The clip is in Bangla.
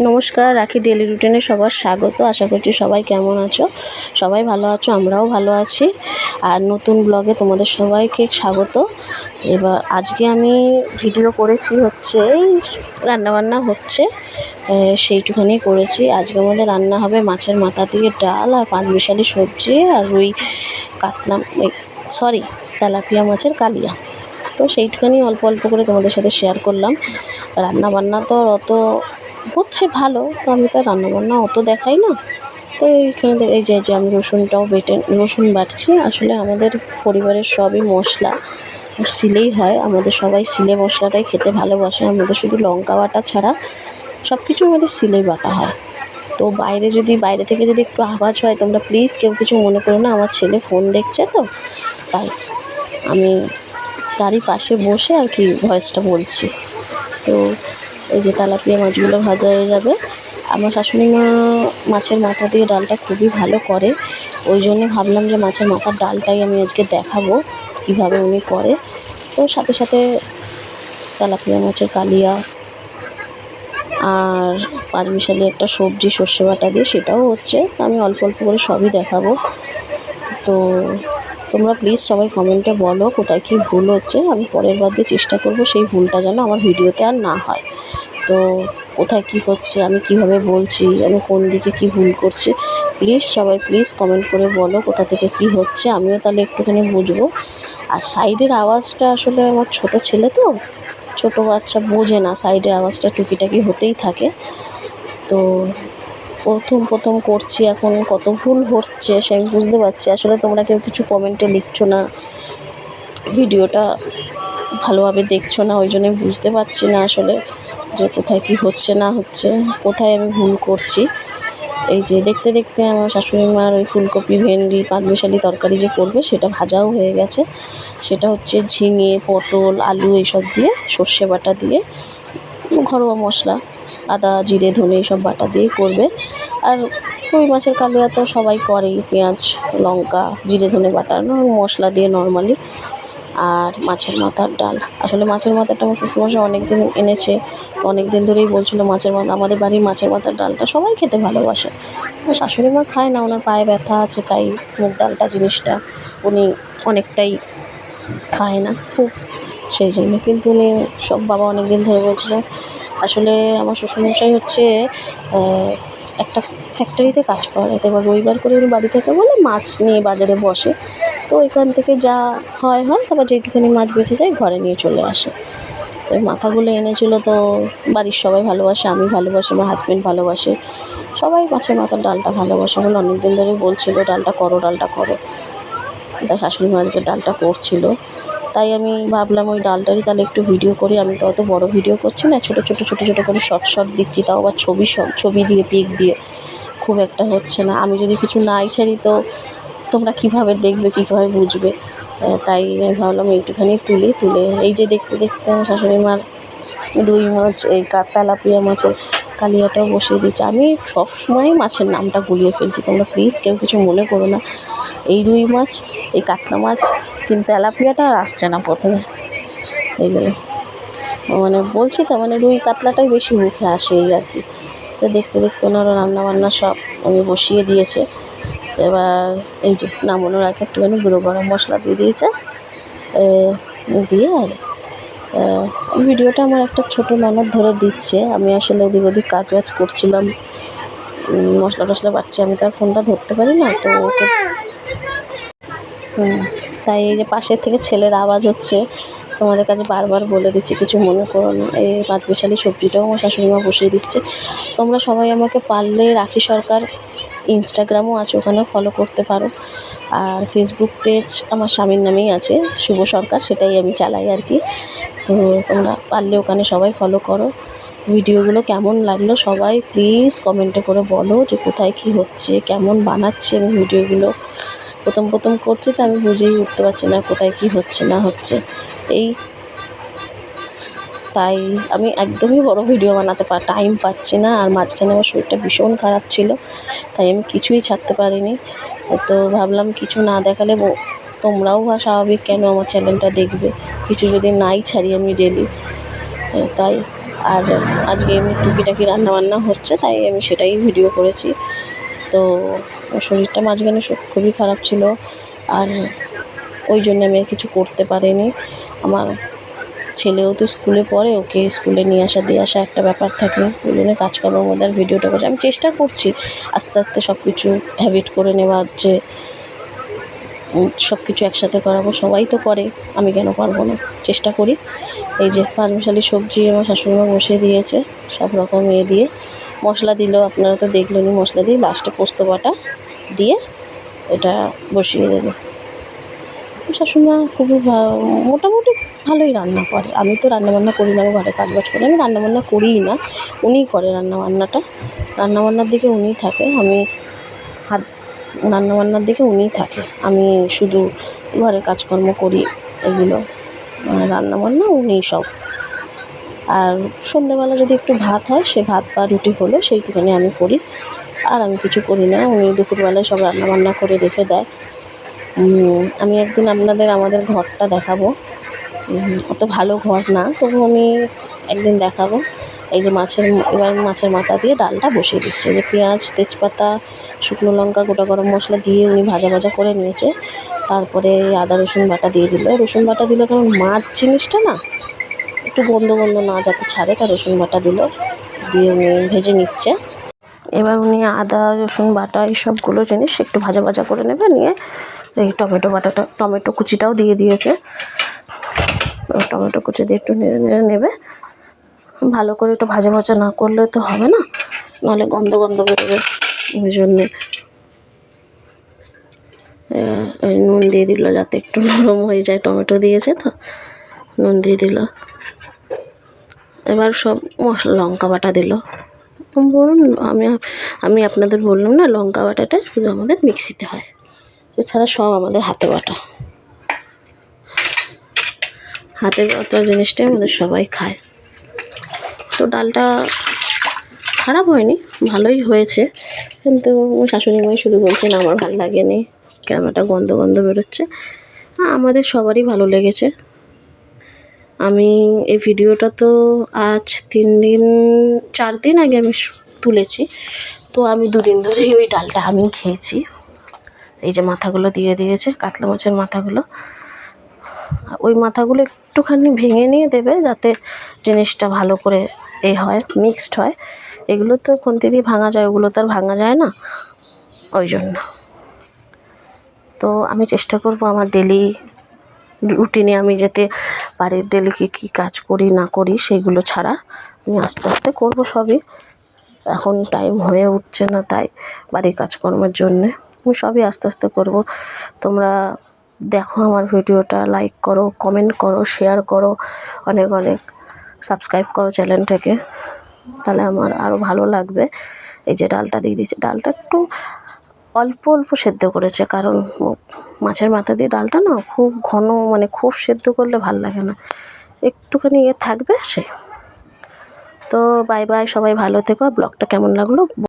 নমস্কার, রাখি ডেলি রুটিনে সবার স্বাগত। আশা করছি সবাই কেমন আছো, সবাই ভালো আছো, আমরাও ভালো আছি। আর নতুন ব্লগে তোমাদের সবাইকে স্বাগত। এবার আজকে আমি ভিডিও করেছি হচ্ছে এই রান্নাবান্না হচ্ছে, সেইটুখানি করেছি। আজকে আমাদের রান্না হবে মাছের মাথা দিয়ে ডাল আর পাঁচমিশালি সবজি আর রুই কাতলা তেলাপিয়া মাছের কালিয়া। তো সেইটুখানি অল্প অল্প করে তোমাদের সাথে শেয়ার করলাম। রান্নাবান্না তো অত হচ্ছে ভালো, তো আমি তো রান্নাবান্না অত দেখাই না। তো এইখানে এই যে আমি রসুন বাটছি। আসলে আমাদের পরিবারের সবই মশলা শিলেই হয়, আমাদের সবাই শিলে মশলাটাই খেতে ভালোবাসে। আমাদের শুধু লঙ্কা বাটা ছাড়া সব কিছু আমাদের শিলেই বাটা হয়। তো বাইরে থেকে যদি একটু আওয়াজ হয় তোমরা প্লিজ কেউ কিছু মনে করো না, আমার ছেলে ফোন দেখছে, তো তাই আমি তারই পাশে বসে আর কি ভয়েসটা বলছি। তো এই যে তেলাপিয়া মাছগুলো ভাজা হয়ে যাবে। আমার শাশুড়ি মা মাছের মাথা দিয়ে ডালটা খুবই ভালো করে, ওই জন্যে ভাবলাম যে মাছের মাথার ডালটাই আমি আজকে দেখাবো কীভাবে উনি করে। তো সাথে সাথে তেলাপিয়া মাছের কালিয়া আর পাঁচমিশালি একটা সবজি সর্ষে বাটা দিয়ে সেটাও হচ্ছে। আমি অল্প অল্প করে সবই দেখাবো। তো তোমরা প্লিজ সবাই কমেন্টে বলো কোথায় কী ভুল হচ্ছে। আমি পরের বার দিয়ে চেষ্টা করব সেই ভুলটা যেন আমার ভিডিওতে আর না হয়। তো কোথায় কী হচ্ছে, আমি কিভাবে বলছি, আমি কোন দিকে কী ভুল করছি, সবাই প্লিজ কমেন্ট করে বলো কোথা থেকে কী হচ্ছে, আমিও তাহলে একটুখানি বুঝবো। আর সাইডের আওয়াজটা আসলে আমার ছোট ছেলে তো, ছোটো বাচ্চা বোঝে না, সাইডের আওয়াজটা টুকিটাকি হতেই থাকে। তো প্রথম করছি, এখন কত ভুল হচ্ছে সে আমি বুঝতে পারছি। আসলে তোমরা কেউ কিছু কমেন্টে লিখছো না, ভিডিওটা ভালোভাবে দেখছো না, ওই জন্য বুঝতে পারছি না আসলে যে কোথায় কি হচ্ছে না হচ্ছে, কোথায় আমি ভুল করছি। এই যে দেখতে দেখতে আমার শাশুড়ি মার ওই ফুলকপি ভেন্ডি পাঁচমিশালি তরকারি যে করবে সেটা ভাজাও হয়ে গেছে। সেটা হচ্ছে ঝিঙে পটল আলু এইসব দিয়ে সর্ষে বাটা দিয়ে ঘরোয়া মশলা আদা জিরে ধনে এইসব বাটা দিয়ে করবে। আর রুই মাছের কালিয়া তো সবাই করেই, পেঁয়াজ লঙ্কা জিরে ধনে বাটা মশলা দিয়ে নর্মালি। আর মাছের মাথার ডাল, আসলে মাছের মাথাটা আমার শ্বশুরমশাই অনেক দিন এনেছে, তো অনেক দিন ধরেই বলছিল মাছের মাথা, আমাদের বাড়ির মাছের মাথার ডালটা সবাই খেতে ভালোবাসে। আমার শাশুড়ি মা খায় না, ওনার পায়ে ব্যথা আছে, তাই মুগ ডালটা জিনিসটা উনি অনেকটাই খায় না খুব, সেই জন্য। কিন্তু উনি বাবা অনেক দিন ধরে বলছিল। আসলে আমার শ্বশুরমশাই হচ্ছে একটা ফ্যাক্টরিতে কাজ করে, তো এবার রবিবার করে উনি বাড়ি থেকে বলে মাছ নিয়ে বাজারে বসে, তো এখান থেকে যা হয় তারপর যেটুখানি মাছ বেঁচে যায় ঘরে নিয়ে চলে আসে। তো এই মাথাগুলো এনেছিল, তো বাড়ির সবাই ভালোবাসে, আমি ভালোবাসি, আমার হাজব্যান্ড ভালোবাসে, সবাই মাছের মাথার ডালটা ভালোবাসে বলে অনেক দিন ধরেই বলছিল ডালটা করো। তাই শাশুড়ি মা আজকে ডালটা করছিল, তাই আমি ভাবলাম ওই ডালটারই তাহলে একটু ভিডিও করি। আমি তো অত বড় ভিডিও করছি না, ছোটো করে শর্ট দিচ্ছি, তাও আবার ছবি দিয়ে পিক দিয়ে খুব একটা হচ্ছে না। আমি যদি কিছু নাই ছাড়ি তো তোমরা কীভাবে দেখবে, কীভাবে বুঝবে, তাই আমি ভাবলাম এইটুখানি তুলে এই যে দেখতে দেখতে আমার শাশুড়ি মার রুই মাছ এই তেলাপিয়া মাছের কালিয়াটাও বসিয়ে দিচ্ছি। আমি সবসময় মাছের নামটা গুলিয়ে ফেলছি, তোমরা প্লিজ কেউ কিছু মনে করো না। এই রুই মাছ এই কাতলা মাছ কিন্তু তেলাপিয়াটা আর আসছে না প্রথমে, এইগুলো মানে বলছি তো, মানে রুই কাতলাটাই বেশি মুখে আসে এই আর কি। তো দেখতে দেখতে ওনারা রান্নাবান্না সব উনি বসিয়ে দিয়েছে। এবার এই যে নামানোর আগে একটুখানি গুঁড়ো গরম মশলা দিয়ে দিয়েছে, দিয়ে আর ভিডিওটা আমার একটা ছোটো ননদ ধরে দিচ্ছে। আমি আসলে ওদিক কাজ করছিলাম, মশলা টশলা বাটছি, আমি তার ফোনটা ধরতে পারি না, তো ওকে তাই এই যে পাশের থেকে ছেলের আওয়াজ হচ্ছে, তোমাদের কাছে বারবার বলে দিচ্ছি কিছু মনে করো না। এই পাঁচমিশালি সবজিটাও আমার শাশুড়ি মা বসিয়ে দিচ্ছে। তোমরা সবাই আমাকে পারলে রাখি সরকার ইনস্টাগ্রামও আছে, ওখানেও ফলো করতে পারো। আর ফেসবুক পেজ আমার স্বামীর নামেই আছে, শুভ সরকার, সেটাই আমি চালাই আর কি। তো তোমরা পারলে ওখানে সবাই ফলো করো। ভিডিওগুলো কেমন লাগলো সবাই প্লিজ কমেন্টে করে বলো যে কোথায় কী হচ্ছে, কেমন বানাচ্ছি আমি ভিডিওগুলো। প্রথম করছি, তো আমি বুঝেই উঠতে পারছি না কোথায় কী হচ্ছে না হচ্ছে, তাই আমি একদমই বড় ভিডিও বানাতে টাইম পাচ্ছি না। আর মাঝখানে আমার শরীরটা ভীষণ খারাপ ছিল, তাই আমি কিছুই ছাড়তে পারিনি। তো ভাবলাম কিছু না দেখালে তোমরাও স্বাভাবিক কেন আমার চ্যানেলটা দেখবে, কিছু যদি নাই ছাড়ি আমি ডেলি, তাই আর আজকে এমনি টুকিটাকি রান্নাবান্না হচ্ছে, তাই আমি সেটাই ভিডিও করেছি। তো শরীরটা মাঝখানে খুবই খারাপ ছিল, আর ওই জন্য আমি কিছু করতে পারিনি। আমার ছেলেও তো স্কুলে পড়ে, ওকে স্কুলে নিয়ে আসা দিয়ে আসা একটা ব্যাপার থাকে, ওই জন্য কাজকর্মের মধ্যে আর ভিডিওটা করছি। আমি চেষ্টা করছি আস্তে আস্তে সব কিছু হ্যাবিট করে নেওয়ার, যে সব কিছু একসাথে করাবো। সবাই তো করে, আমি কেন পারবো না, চেষ্টা করি। এই যে পাঁচমিশালি সবজি আমার শাশুড়িমা বসিয়ে দিয়েছে, সব রকম দিয়ে মশলা দিল, আপনারা তো দেখলেনই, মশলা দিয়ে লাস্টে পোস্ত বাটা দিয়ে এটা বসিয়ে দেবে। শাশুড়িমা খুবই মোটামুটি ভালোই রান্না করে। আমি তো রান্নাবান্না করি না, আমি ঘরে কাজবাজ করি, আমি রান্নাবান্না করিই না, উনিই করে রান্নাবান্নাটা। রান্নাবান্নার দিকে উনিই থাকে, আমি হাত রান্নাবান্নার দিকে উনিই থাকে, আমি শুধু ঘরে কাজকর্ম করি এগুলো, রান্নাবান্না উনিই সব। আর সন্ধ্যেবেলা যদি একটু ভাত হয়, সে ভাত বা রুটি হলে সেইটুখানি আমি করি, আর আমি কিছু করি না। উনি দুপুরবেলায় সব রান্নাবান্না করে রেখে দেয়। আমি একদিন আপনাদের আমাদের ঘরটা দেখাবো, অত ভালো ঘর না, তবু আমি একদিন দেখাবো। এই যে এবার মাছের মাথা দিয়ে ডালটা বসিয়ে দিচ্ছে, যে পেঁয়াজ, তেজপাতা, শুকনো লঙ্কা, গোটা গরম মশলা দিয়ে উনি ভাজা ভাজা করে নিয়েছে। তারপরে আদা রসুন বাটা দিয়ে দিল, রসুন বাটা দিল কারণ মাছ জিনিসটা না একটু গন্ধ গন্ধ না যাতে ছাড়ে, তার রসুন বাটা দিল, দিয়ে উনি ভেজে নিচ্ছে। এবার উনি আদা রসুন বাটা এই সবগুলো জিনিস একটু ভাজা ভাজা করে নেবে, নিয়ে এই টমেটো কুচিটাও দিয়ে দিয়েছে। টমেটো কুচি দিয়ে একটু নেড়ে নেড়ে নেবে, ভালো করে একটু ভাজা ভাজা না করলে তো হবে না, নাহলে গন্ধ গন্ধ বেরোবে। ওই জন্যে নুন দিয়ে দিল যাতে একটু নরম হয়ে যায়, টমেটো দিয়েছে তো নুন দিয়ে দিল। এবার সব মশলা, লঙ্কা বাটা দিল। বলুন, আমি আপনাদের বললাম না, লঙ্কা বাটাটা শুধু আমাদের মিক্সিতে হয়, এছাড়া সব আমাদের হাতে বাটা। হাতে বাটা জিনিসটাই আমাদের সবাই খায়। তো ডালটা খারাপ হয়নি, ভালোই হয়েছে, কিন্তু শাশুড়ি মাই শুধু বলছেন আমার ভালো লাগেনি, কেমন একটা গন্ধ গন্ধ বেরোচ্ছে। আমাদের সবারই ভালো লেগেছে। আমি এই ভিডিওটা তো আজ 4 দিন আগে আমি তুলেছি, তো আমি 2 দিন ধরেই ওই ডালটা আমি খেয়েছি। এই যে মাথাগুলো দিয়ে দিয়েছে, কাতলা মাছের মাথাগুলো, ওই মাথাগুলো একটুখানি ভেঙে নিয়ে দেবে যাতে জিনিসটা ভালো করে হয়, মিক্সড হয়। এগুলো তো খুন্তি দিয়ে ভাঙা যায়, ওগুলো তো আর ভাঙা যায় না, ওই জন্য। তো আমি চেষ্টা করব আমার ডেলি রুটিনে আমি যাতে বাড়ির ডেলি কী কাজ করি না করি সেগুলো ছাড়া আমি আস্তে আস্তে করব সবই। এখন টাইম হয়ে উঠছে না, তাই বাড়ির কাজকর্মের জন্যে আমি সবই আস্তে আস্তে করব। তোমরা দেখো আমার ভিডিওটা, লাইক করো, কমেন্ট করো, শেয়ার করো, অনেক অনেক সাবস্ক্রাইব করো চ্যানেলটাকে, তাহলে আমার আরও ভালো লাগবে। এই যে ডালটা দিয়ে দিয়েছে, ডালটা একটু অল্প অল্প সেদ্ধ করেছে, কারণ মাছের মাথা দিয়ে ডালটা না খুব ঘন, মানে খুব সেদ্ধ করলে ভাল লাগে না, একটুখানি থাকবে সে। তো বাই বাই, সবাই ভালো থেকো। ব্লগটা কেমন লাগলো